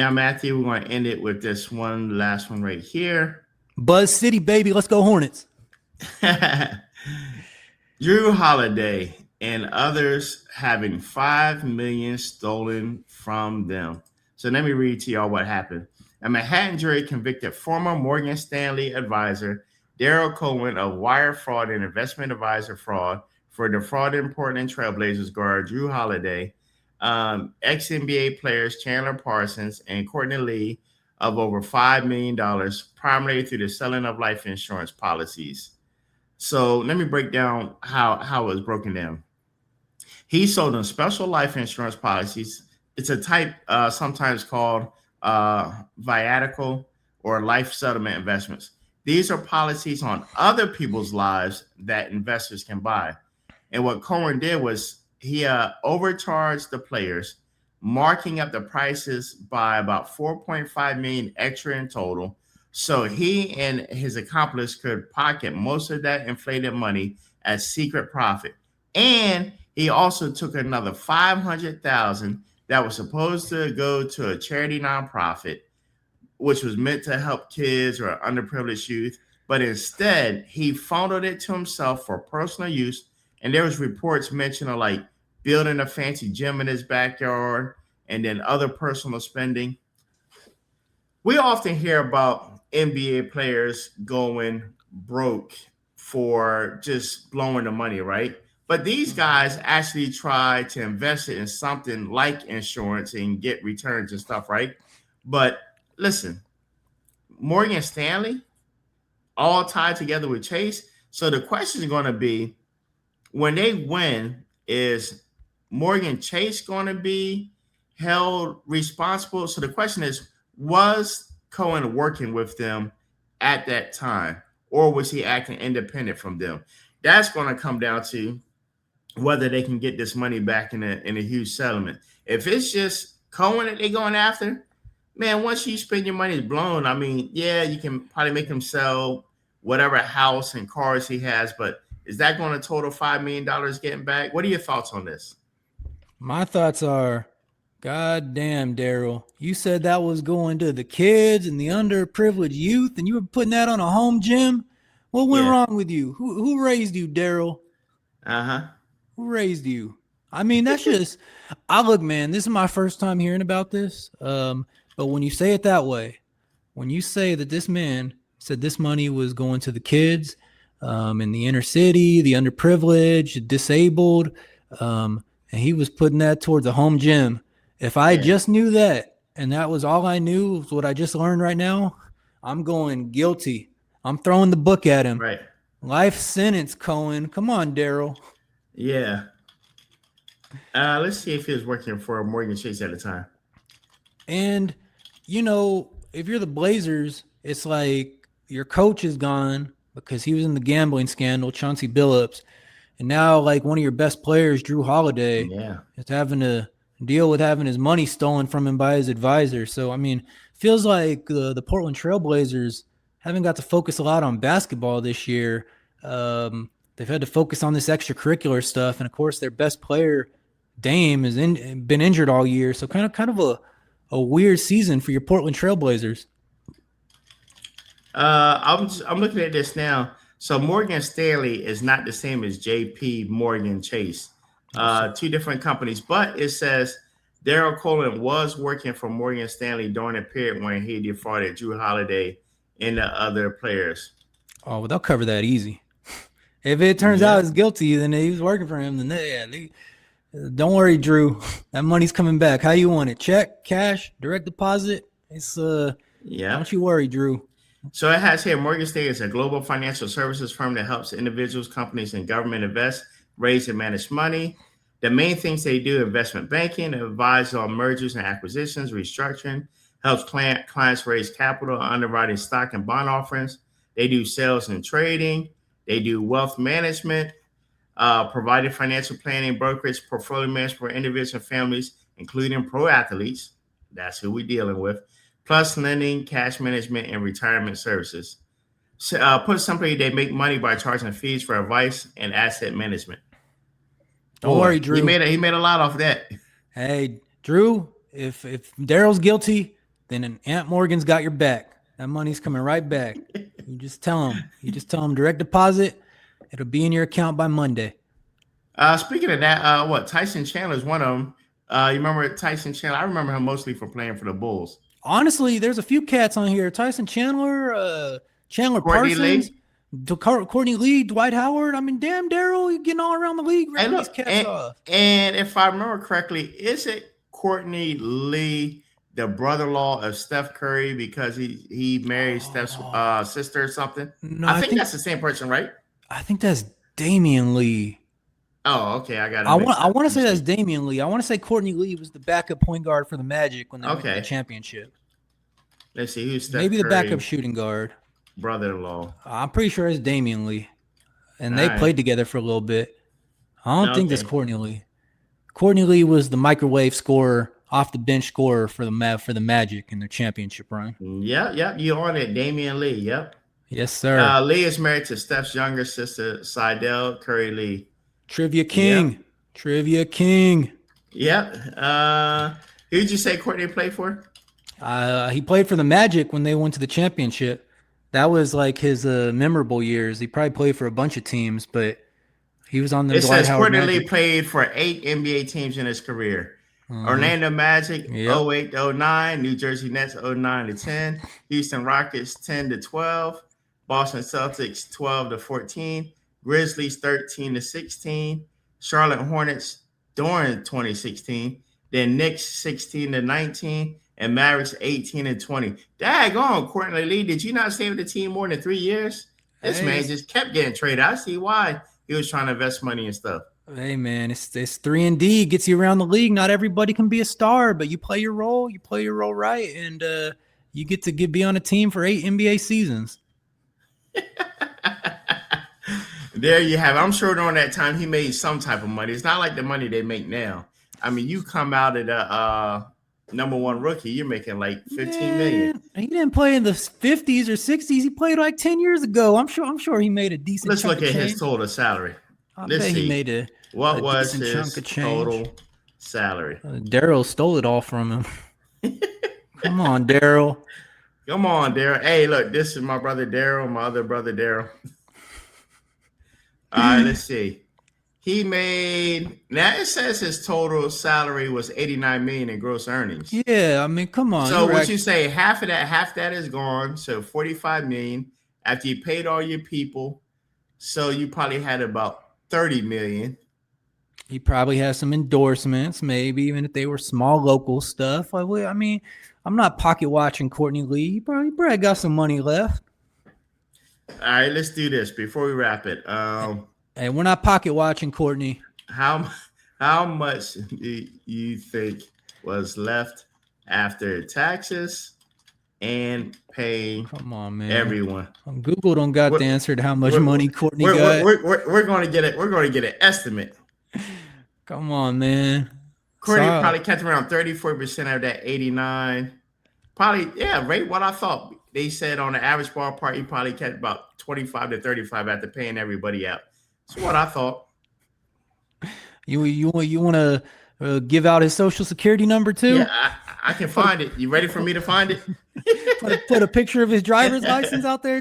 Now, Matthew, we're going to end it with this one last one right here. Buzz City, baby. Let's go Hornets. Jrue Holiday and others having 5 million stolen from them. So let me read to y'all what happened. A Manhattan jury convicted former Morgan Stanley advisor Darrell Cohen of wire fraud and investment advisor fraud for defrauding Portland Trailblazers guard Jrue Holiday, ex-NBA players Chandler Parsons and Courtney Lee of over $5 million, primarily through the selling of life insurance policies. So let me break down how it was broken down. He sold them special life insurance policies. It's a type sometimes called viatical or life settlement investments. These are policies on other people's lives that investors can buy. And what Cohen did was he overcharged the players, marking up the prices by about 4.5 million extra in total. So he and his accomplice could pocket most of that inflated money as secret profit. And he also took another 500,000 that was supposed to go to a charity nonprofit, which was meant to help kids or underprivileged youth. But instead, he funneled it to himself for personal use. And there was reports mentioning like building a fancy gym in his backyard and then other personal spending. We often hear about NBA players going broke for just blowing the money, right? But these guys actually try to invest it in something like insurance and get returns and stuff, right? But listen, Morgan Stanley, all tied together with Chase. So the question is going to be when they win, is Morgan Chase going to be held responsible? So the question is, was Cohen working with them at that time, or was he acting independent from them? That's going to come down to whether they can get this money back in a huge settlement. If it's just Cohen that they're going after, man, once you spend your money is blown. I mean, yeah, you can probably make him sell whatever house and cars he has, but is that going to total $5 million getting back? What are your thoughts on this? My thoughts are, God damn, Darrell, you said that was going to the kids and the underprivileged youth, and you were putting that on a home gym? What went Yeah. wrong with you? Who raised you, Darrell? Uh-huh. Who raised you? I mean, that's just, I look, man, this is my first time hearing about this. But when you say it that way, when you say that this man said this money was going to the kids in the inner city, the underprivileged, disabled, and he was putting that towards a home gym. If I just knew that, and that was all I knew, was what I just learned right now, I'm going guilty. I'm throwing the book at him. Right. Life sentence, Cohen. Come on, Darrell. Yeah. Let's see if he was working for Morgan Chase at the time. And, you know, if you're the Blazers, it's like your coach is gone because he was in the gambling scandal, Chauncey Billups. And now, like, one of your best players, Jrue Holiday, is having to deal with having his money stolen from him by his advisor. So, I mean, feels like the Portland Trailblazers haven't got to focus a lot on basketball this year. They've had to focus on this extracurricular stuff. And, of course, their best player, Dame, has been injured all year. So kind of a weird season for your Portland Trailblazers. I'm looking at this now. So Morgan Stanley is not the same as JP Morgan Chase. Two different companies, but it says Darrell Cohen was working for Morgan Stanley during a period when he defrauded Jrue Holiday and the other players. Oh, well, they'll cover that easy. If it turns out he's guilty, then he was working for him. Then don't worry, Jrue. That money's coming back. How you want it? Check, cash, direct deposit? It's Don't you worry, Jrue. So it has here Morgan Stanley is a global financial services firm that helps individuals, companies, and government invest, raise, and manage money. The main things they do: investment banking, advise on mergers and acquisitions, restructuring, helps clients raise capital, underwriting stock and bond offerings. They do sales and trading. They do wealth management, providing financial planning, brokerage, portfolio management for individuals and families, including pro athletes. That's who we're dealing with. Plus lending, cash management, and retirement services. So, put simply, they make money by charging fees for advice and asset management. Don't worry, Jrue. He made a lot off that. Hey, Jrue, if Darrell's guilty, then Aunt Morgan's got your back. That money's coming right back. You just tell him. Direct deposit. It'll be in your account by Monday. Speaking of that, Tyson Chandler is one of them. You remember Tyson Chandler? I remember him mostly for playing for the Bulls. Honestly, there's a few cats on here. Tyson Chandler, Chandler Courtney Parsons, Lee. Courtney Lee, Dwight Howard. I mean, damn, Darrell, you're getting all around the league. And look, and if I remember correctly, is it Courtney Lee, the brother-in-law of Steph Curry, because he married Steph's sister or something? No, I think that's the same person, right? I think that's Damian Lee. Oh, okay. I want to say that's Damian Lee. I want to say Courtney Lee was the backup point guard for the Magic when they won the championship. Let's see who's Steph maybe the Curry, backup shooting guard. Brother-in-law. I'm pretty sure it's Damian Lee, and they played together for a little bit. I don't think that's Courtney Lee. Courtney Lee was the microwave scorer, off the bench scorer for the Magic in their championship run. Yep. You on it, Damian Lee. Yep. Yes, sir. Lee is married to Steph's younger sister, Seidel Curry Lee. Trivia King. Yep. Trivia King. Yep. Who did you say Courtney played for? He played for the Magic when they went to the championship. That was like his memorable years. He probably played for a bunch of teams, but he was on the Dwight Howard Courtney Lee played for 8 NBA teams in his career. Orlando Magic, 08-09, New Jersey Nets, 09-10, Houston Rockets, 10-12, Boston Celtics, 12-14, Grizzlies, 13-16, Charlotte Hornets during 2016, then Knicks, 16-19, and Mavericks, 18-20. Daggone, Courtney Lee, did you not stay with the team more than 3 years? This man just kept getting traded. I see why he was trying to invest money and stuff. Hey, man, it's 3-and-D, gets you around the league. Not everybody can be a star, but you play your role. You play your role right, and you get to be on a team for 8 NBA seasons. There you have it. I'm sure during that time he made some type of money. It's not like the money they make now. I mean, you come out of the number one rookie, you're making like $15 million. He didn't play in the 50s or 60s. He played like 10 years ago. I'm sure he made a decent. Let's look at his total salary. Let's see. He made what was his total salary? Darrell stole it all from him. Come on, Darrell. Come on, Darrell. Hey, look, this is my brother Darrell, my other brother Darrell. All right, let's see. He made, now it says his total salary was $89 million in gross earnings. Yeah, I mean, come on. So what you say, half that is gone, so $45 million after you paid all your people. So you probably had about $30 million. He probably has some endorsements, maybe even if they were small local stuff. I mean, I'm not pocket watching Courtney Lee. He probably got some money left. All right, let's do this before we wrap it. Hey, we're not pocket watching Courtney. How much do you think was left after taxes and paying? Come on, man. Everyone. Google don't got the answer to how much money Courtney got. We're going to get it. We're going to get an estimate. Come on, man. Courtney probably kept around 34% of that 89. Probably, yeah, right. What I thought. They said on the average ballpark, he probably kept about 25 to 35 after paying everybody out. That's what I thought. You want to give out his social security number too? Yeah, I can find it. You ready for me to find it? put a picture of his driver's license out there